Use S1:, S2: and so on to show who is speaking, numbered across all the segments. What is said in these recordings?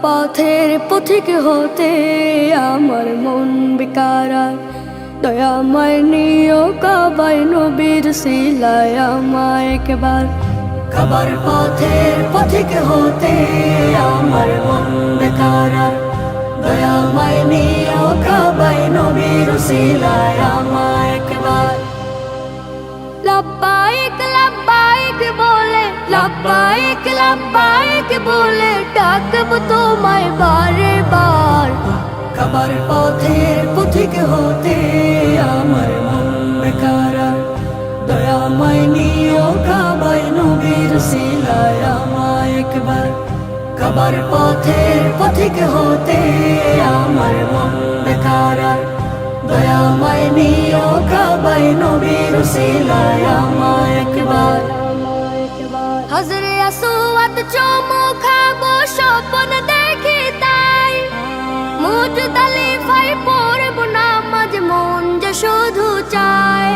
S1: পথের পথিক হতে আমার মন বেকার, দয়াময় নিও কাবায় নবীর সিলায় আমায় একবার। কাবার পথের পথিক হতে আমার মন বেকার, দয়াময় নিও কাবায় নবীর সিলায় আমায় একবার। লব্বাইক লব্বাইক বলে, লব্বাইক লব্বাইক বলে ডাকব তোমায় বারে বার। কাবার পথের পথিক হতে আমার মন বেকার, দয়াময় নিও কাবায় নবীর সিলায় আমায় একবার। কাবার পথের পথিক হতে আমার মন বেকার, দয়াময় নিও কাবায় নবীর সিলায় আমায় একবার। হযরে আসওয়াদ চুমু খাবো স্বপ্ন দেখি তাই, মুজদালিফায় পড়ব নামাজ মন যে শুধু চায়।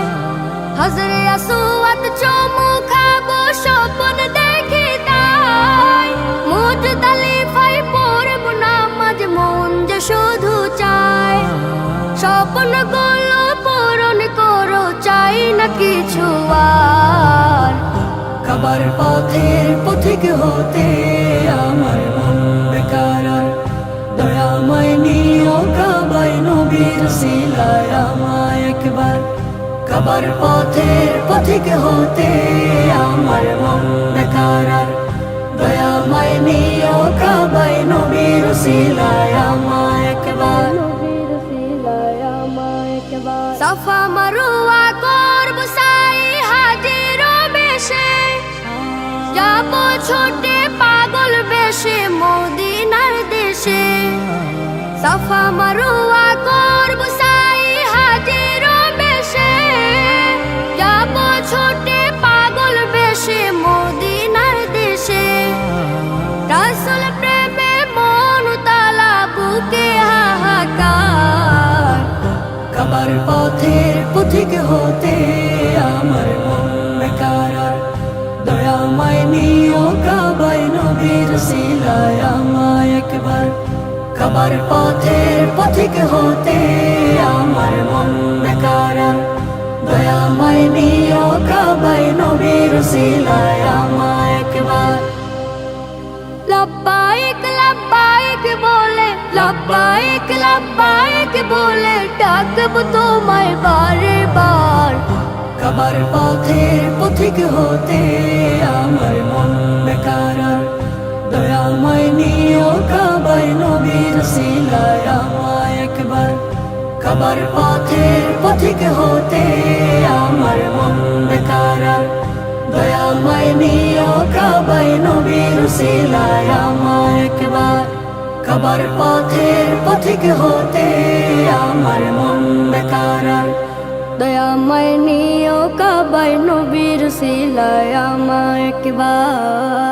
S1: হযরে আসওয়াদ চুমু খাবো স্বপ্ন দেখি তাই, মুজদালিফায় পড়ব নামাজ মন যে শুধু চায়। স্বপ্নগুলো পূরণ করো, চাই না কিছু আর। কাবার পথের পথিক হতে আমার মন বেকার, দয়াময় নিও কাবায় নবীর সিলায় আমায় একবার। কাবার পথের পথিক হতে আমার মন বেকার, দয়াময় নিও কাবায় নবীর সিলায় আমায় একবার। সাফা মারওয়া করব সাই হাজির বেশে, যাব ছোটে পাগল বেশে মদিনার দেশে। সাফা মারওয়া করব সাই হাজির বেশে, যাব ছোটে পাগল বেশে মদিনার দেশে। রাসূল প্রেমে মন তালা বুকে হাহাকার। কাবার পথের পথিক হতে আমার মন বেকার, দয়াময় নিও কাবায় নবীর সিলায় আমায় একবার। কাবার পথের পথিক হতে আমার মন বেকার, দয়াময় নিও কাবায় নবীর সিলায় আমায় একবার। লব্বাইক লব্বাইক বলে, লব্বাইক লব্বাইক বলে ডাকব তোমায় বারে বার। কাবার পথের পথিক হতে আমার মন বেকার, দয়াময় নিও কাবায় নবীর সিলায় আমায় একবার। কাবার পথের পথিক হতে আমার মন বেকার, দয়াময় নিও কাবায় নবীর সিলায় আমায় একবার। কাবার পথের পথিক হতে আমার মন বেকার, দয়াময় নিও কাবায় নবীর সিলায় আমায় একবার।